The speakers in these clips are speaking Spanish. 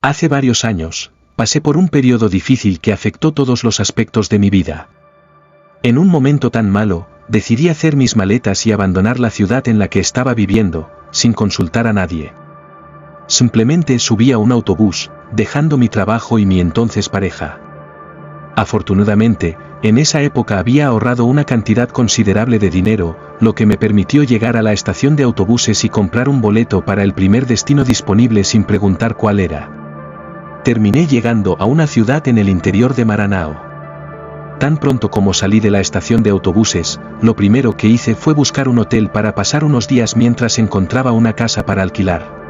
Hace varios años, pasé por un periodo difícil que afectó todos los aspectos de mi vida. En un momento tan malo, decidí hacer mis maletas y abandonar la ciudad en la que estaba viviendo, sin consultar a nadie. Simplemente subí a un autobús, dejando mi trabajo y mi entonces pareja. Afortunadamente, en esa época había ahorrado una cantidad considerable de dinero, lo que me permitió llegar a la estación de autobuses y comprar un boleto para el primer destino disponible sin preguntar cuál era. Terminé llegando a una ciudad en el interior de Maranhão. Tan pronto como salí de la estación de autobuses, lo primero que hice fue buscar un hotel para pasar unos días mientras encontraba una casa para alquilar.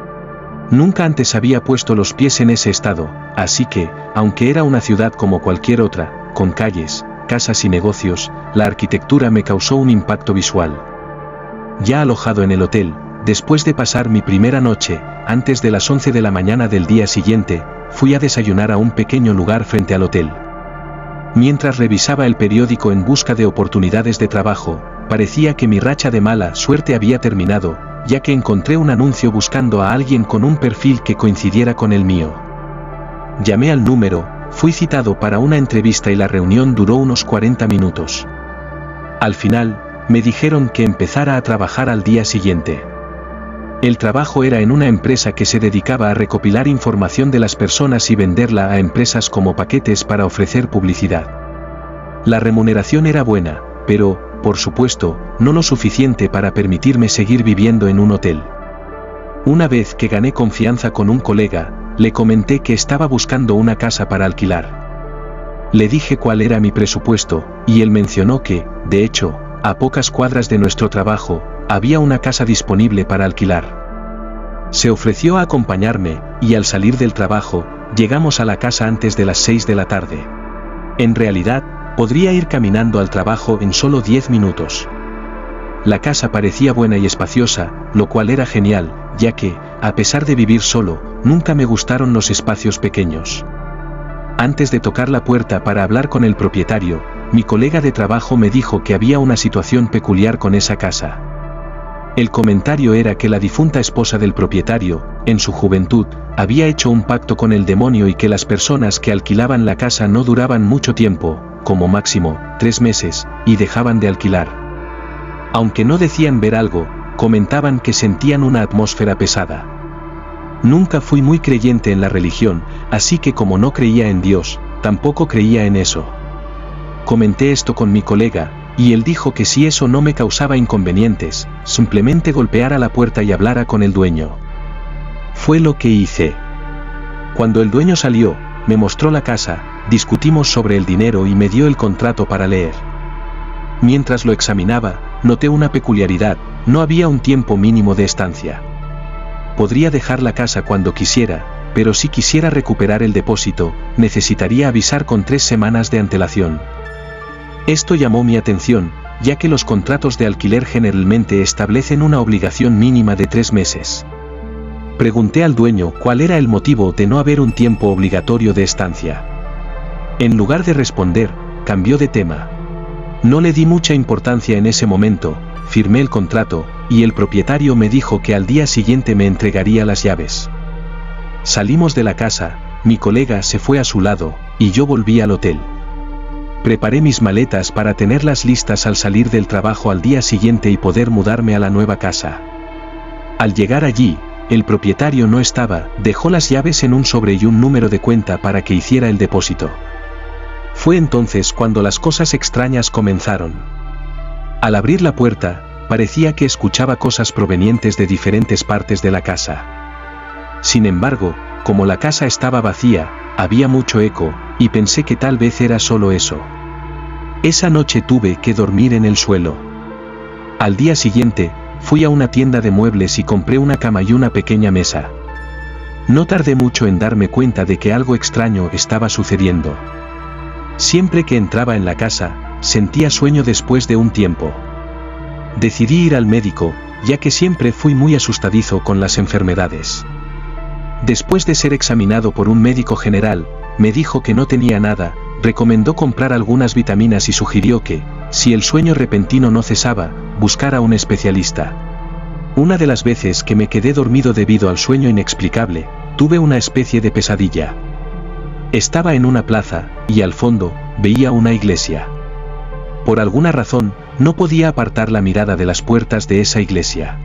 Nunca antes había puesto los pies en ese estado, así que, aunque era una ciudad como cualquier otra, con calles, casas y negocios, la arquitectura me causó un impacto visual. Ya alojado en el hotel, después de pasar mi primera noche, antes de las 11 de la mañana del día siguiente, fui a desayunar a un pequeño lugar frente al hotel. Mientras revisaba el periódico en busca de oportunidades de trabajo, parecía que mi racha de mala suerte había terminado, ya que encontré un anuncio buscando a alguien con un perfil que coincidiera con el mío. Llamé al número, fui citado para una entrevista y la reunión duró unos 40 minutos. Al final, me dijeron que empezara a trabajar al día siguiente. El trabajo era en una empresa que se dedicaba a recopilar información de las personas y venderla a empresas como paquetes para ofrecer publicidad. La remuneración era buena, pero, por supuesto, no lo suficiente para permitirme seguir viviendo en un hotel. Una vez que gané confianza con un colega, le comenté que estaba buscando una casa para alquilar. Le dije cuál era mi presupuesto, y él mencionó que, de hecho, a pocas cuadras de nuestro trabajo, había una casa disponible para alquilar. Se ofreció a acompañarme, y al salir del trabajo, llegamos a la casa antes de las 6 de la tarde. En realidad, podría ir caminando al trabajo en solo 10 minutos. La casa parecía buena y espaciosa, lo cual era genial, ya que, a pesar de vivir solo, nunca me gustaron los espacios pequeños. Antes de tocar la puerta para hablar con el propietario, mi colega de trabajo me dijo que había una situación peculiar con esa casa. El comentario era que la difunta esposa del propietario, en su juventud, había hecho un pacto con el demonio y que las personas que alquilaban la casa no duraban mucho tiempo, como máximo, 3 meses, y dejaban de alquilar. Aunque no decían ver algo, comentaban que sentían una atmósfera pesada. Nunca fui muy creyente en la religión, así que como no creía en Dios, tampoco creía en eso. Comenté esto con mi colega, y él dijo que si eso no me causaba inconvenientes, simplemente golpeara la puerta y hablara con el dueño. Fue lo que hice. Cuando el dueño salió, me mostró la casa, discutimos sobre el dinero y me dio el contrato para leer. Mientras lo examinaba, noté una peculiaridad: no había un tiempo mínimo de estancia. Podría dejar la casa cuando quisiera, pero si quisiera recuperar el depósito, necesitaría avisar con 3 semanas de antelación. Esto llamó mi atención, ya que los contratos de alquiler generalmente establecen una obligación mínima de 3 meses. Pregunté al dueño cuál era el motivo de no haber un tiempo obligatorio de estancia. En lugar de responder, cambió de tema. No le di mucha importancia en ese momento, firmé el contrato, y el propietario me dijo que al día siguiente me entregaría las llaves. Salimos de la casa, mi colega se fue a su lado, y yo volví al hotel. Preparé mis maletas para tenerlas listas al salir del trabajo al día siguiente y poder mudarme a la nueva casa. Al llegar allí, el propietario no estaba, dejó las llaves en un sobre y un número de cuenta para que hiciera el depósito. Fue entonces cuando las cosas extrañas comenzaron. Al abrir la puerta, parecía que escuchaba cosas provenientes de diferentes partes de la casa. Sin embargo, como la casa estaba vacía, había mucho eco, y pensé que tal vez era solo eso. Esa noche tuve que dormir en el suelo. Al día siguiente, fui a una tienda de muebles y compré una cama y una pequeña mesa. No tardé mucho en darme cuenta de que algo extraño estaba sucediendo. Siempre que entraba en la casa, sentía sueño después de un tiempo. Decidí ir al médico, ya que siempre fui muy asustadizo con las enfermedades. Después de ser examinado por un médico general, me dijo que no tenía nada, recomendó comprar algunas vitaminas y sugirió que, si el sueño repentino no cesaba, buscara a un especialista. Una de las veces que me quedé dormido debido al sueño inexplicable, tuve una especie de pesadilla. Estaba en una plaza, y al fondo, veía una iglesia. Por alguna razón, no podía apartar la mirada de las puertas de esa iglesia.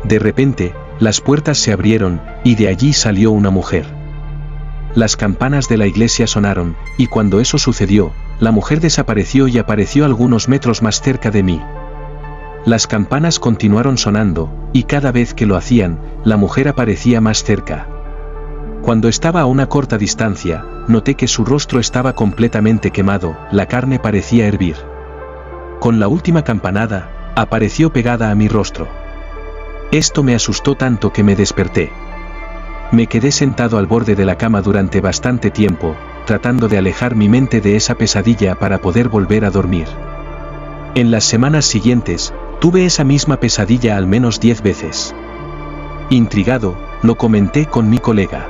De repente, las puertas se abrieron, y de allí salió una mujer. Las campanas de la iglesia sonaron, y cuando eso sucedió, la mujer desapareció y apareció algunos metros más cerca de mí. Las campanas continuaron sonando, y cada vez que lo hacían, la mujer aparecía más cerca. Cuando estaba a una corta distancia, noté que su rostro estaba completamente quemado, la carne parecía hervir. Con la última campanada, apareció pegada a mi rostro. Esto me asustó tanto que me desperté. Me quedé sentado al borde de la cama durante bastante tiempo, tratando de alejar mi mente de esa pesadilla para poder volver a dormir. En las semanas siguientes, tuve esa misma pesadilla al menos 10 veces. Intrigado, lo comenté con mi colega.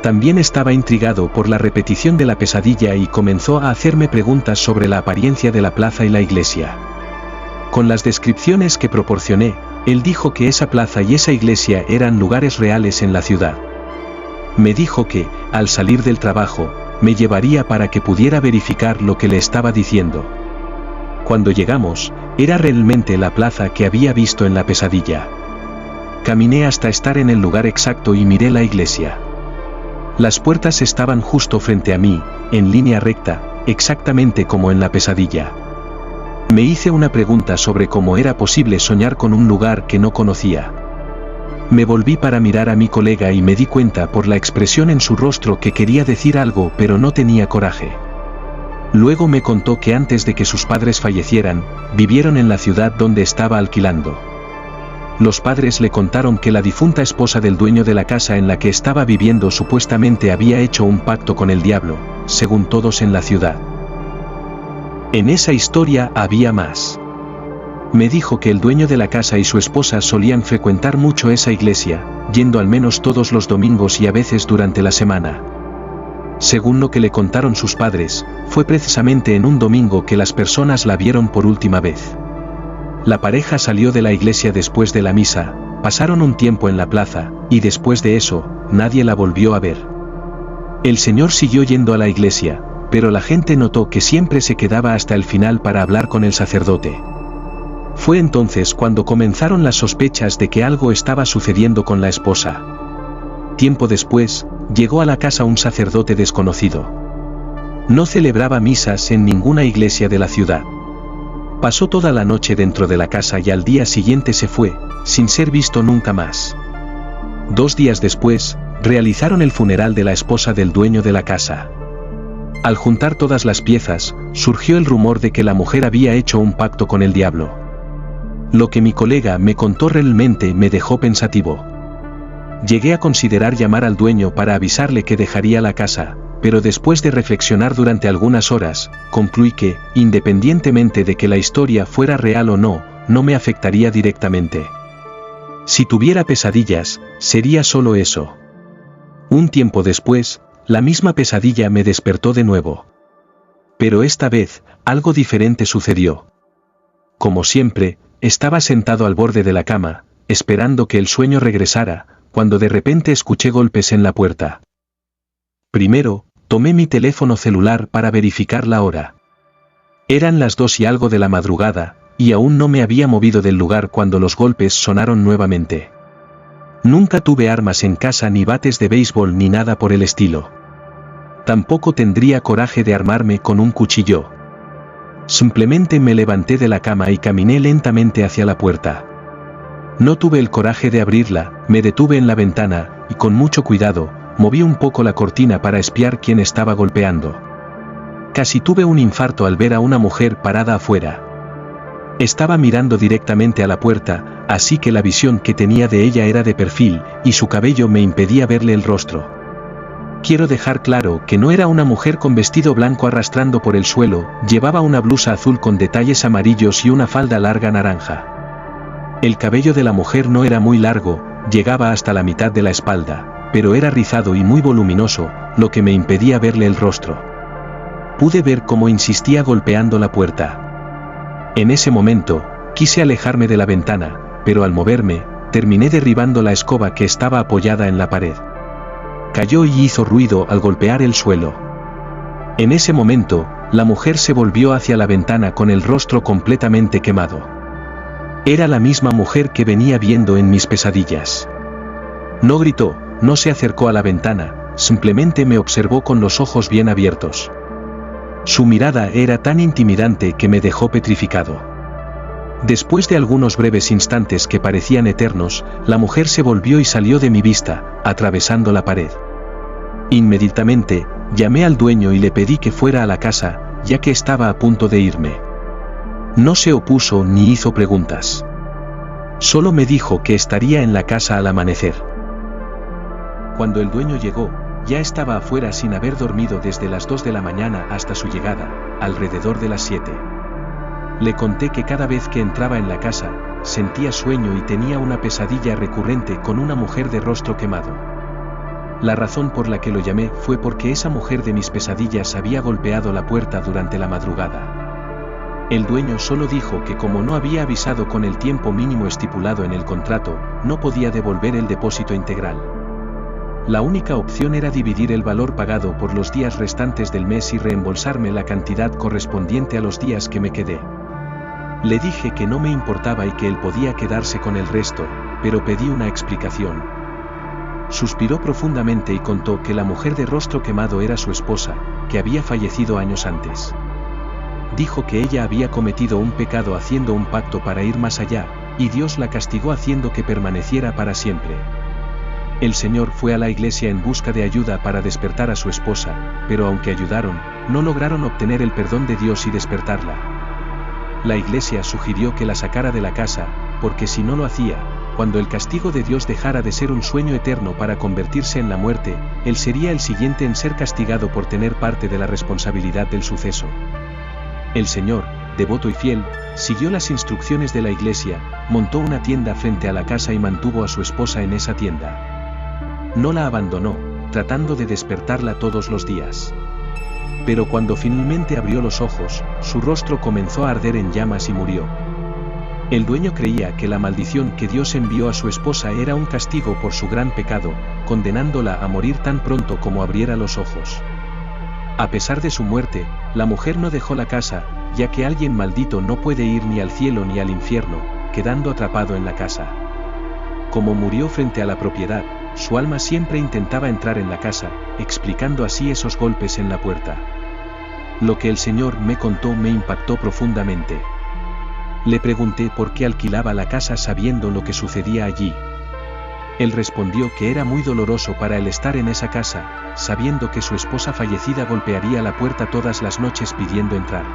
También estaba intrigado por la repetición de la pesadilla y comenzó a hacerme preguntas sobre la apariencia de la plaza y la iglesia. Con las descripciones que proporcioné, él dijo que esa plaza y esa iglesia eran lugares reales en la ciudad. Me dijo que, al salir del trabajo, me llevaría para que pudiera verificar lo que le estaba diciendo. Cuando llegamos, era realmente la plaza que había visto en la pesadilla. Caminé hasta estar en el lugar exacto y miré la iglesia. Las puertas estaban justo frente a mí, en línea recta, exactamente como en la pesadilla. Me hice una pregunta sobre cómo era posible soñar con un lugar que no conocía. Me volví para mirar a mi colega y me di cuenta por la expresión en su rostro que quería decir algo pero no tenía coraje. Luego me contó que antes de que sus padres fallecieran, vivieron en la ciudad donde estaba alquilando. Los padres le contaron que la difunta esposa del dueño de la casa en la que estaba viviendo supuestamente había hecho un pacto con el diablo, según todos en la ciudad. En esa historia había más. Me dijo que el dueño de la casa y su esposa solían frecuentar mucho esa iglesia, yendo al menos todos los domingos y a veces durante la semana. Según lo que le contaron sus padres, fue precisamente en un domingo que las personas la vieron por última vez. La pareja salió de la iglesia después de la misa, pasaron un tiempo en la plaza, y después de eso, nadie la volvió a ver. El señor siguió yendo a la iglesia, pero la gente notó que siempre se quedaba hasta el final para hablar con el sacerdote. Fue entonces cuando comenzaron las sospechas de que algo estaba sucediendo con la esposa. Tiempo después, llegó a la casa un sacerdote desconocido. No celebraba misas en ninguna iglesia de la ciudad. Pasó toda la noche dentro de la casa y al día siguiente se fue, sin ser visto nunca más. 2 días después, realizaron el funeral de la esposa del dueño de la casa. Al juntar todas las piezas, surgió el rumor de que la mujer había hecho un pacto con el diablo. Lo que mi colega me contó realmente me dejó pensativo. Llegué a considerar llamar al dueño para avisarle que dejaría la casa, pero después de reflexionar durante algunas horas, concluí que, independientemente de que la historia fuera real o no, no me afectaría directamente. Si tuviera pesadillas, sería solo eso. Un tiempo después, la misma pesadilla me despertó de nuevo. Pero esta vez, algo diferente sucedió. Como siempre, estaba sentado al borde de la cama, esperando que el sueño regresara, cuando de repente escuché golpes en la puerta. Primero, tomé mi teléfono celular para verificar la hora. Eran las 2 y algo de la madrugada, y aún no me había movido del lugar cuando los golpes sonaron nuevamente. Nunca tuve armas en casa ni bates de béisbol ni nada por el estilo. Tampoco tendría coraje de armarme con un cuchillo. Simplemente me levanté de la cama y caminé lentamente hacia la puerta. No tuve el coraje de abrirla, me detuve en la ventana, y con mucho cuidado, moví un poco la cortina para espiar quién estaba golpeando. Casi tuve un infarto al ver a una mujer parada afuera. Estaba mirando directamente a la puerta, así que la visión que tenía de ella era de perfil, y su cabello me impedía verle el rostro. Quiero dejar claro que no era una mujer con vestido blanco arrastrando por el suelo, llevaba una blusa azul con detalles amarillos y una falda larga naranja. El cabello de la mujer no era muy largo, llegaba hasta la mitad de la espalda, pero era rizado y muy voluminoso, lo que me impedía verle el rostro. Pude ver cómo insistía golpeando la puerta. En ese momento, quise alejarme de la ventana, pero al moverme, terminé derribando la escoba que estaba apoyada en la pared. Cayó y hizo ruido al golpear el suelo. En ese momento, la mujer se volvió hacia la ventana con el rostro completamente quemado. Era la misma mujer que venía viendo en mis pesadillas. No gritó, no se acercó a la ventana, simplemente me observó con los ojos bien abiertos. Su mirada era tan intimidante que me dejó petrificado. Después de algunos breves instantes que parecían eternos, la mujer se volvió y salió de mi vista, atravesando la pared. Inmediatamente, llamé al dueño y le pedí que fuera a la casa, ya que estaba a punto de irme. No se opuso ni hizo preguntas. Solo me dijo que estaría en la casa al amanecer. Cuando el dueño llegó, ya estaba afuera sin haber dormido desde las 2 de la mañana hasta su llegada, alrededor de las 7. Le conté que cada vez que entraba en la casa, sentía sueño y tenía una pesadilla recurrente con una mujer de rostro quemado. La razón por la que lo llamé fue porque esa mujer de mis pesadillas había golpeado la puerta durante la madrugada. El dueño solo dijo que como no había avisado con el tiempo mínimo estipulado en el contrato, no podía devolver el depósito integral. La única opción era dividir el valor pagado por los días restantes del mes y reembolsarme la cantidad correspondiente a los días que me quedé. Le dije que no me importaba y que él podía quedarse con el resto, pero pedí una explicación. Suspiró profundamente y contó que la mujer de rostro quemado era su esposa, que había fallecido años antes. Dijo que ella había cometido un pecado haciendo un pacto para ir más allá, y Dios la castigó haciendo que permaneciera para siempre. El Señor fue a la iglesia en busca de ayuda para despertar a su esposa, pero aunque ayudaron, no lograron obtener el perdón de Dios y despertarla. La iglesia sugirió que la sacara de la casa, porque si no lo hacía, cuando el castigo de Dios dejara de ser un sueño eterno para convertirse en la muerte, él sería el siguiente en ser castigado por tener parte de la responsabilidad del suceso. El Señor, devoto y fiel, siguió las instrucciones de la iglesia, montó una tienda frente a la casa y mantuvo a su esposa en esa tienda. No la abandonó, tratando de despertarla todos los días. Pero cuando finalmente abrió los ojos, su rostro comenzó a arder en llamas y murió. El dueño creía que la maldición que Dios envió a su esposa era un castigo por su gran pecado, condenándola a morir tan pronto como abriera los ojos. A pesar de su muerte, la mujer no dejó la casa, ya que alguien maldito no puede ir ni al cielo ni al infierno, quedando atrapado en la casa. Como murió frente a la propiedad, su alma siempre intentaba entrar en la casa, explicando así esos golpes en la puerta. Lo que el Señor me contó me impactó profundamente. Le pregunté por qué alquilaba la casa sabiendo lo que sucedía allí. Él respondió que era muy doloroso para él estar en esa casa, sabiendo que su esposa fallecida golpearía la puerta todas las noches pidiendo entrar.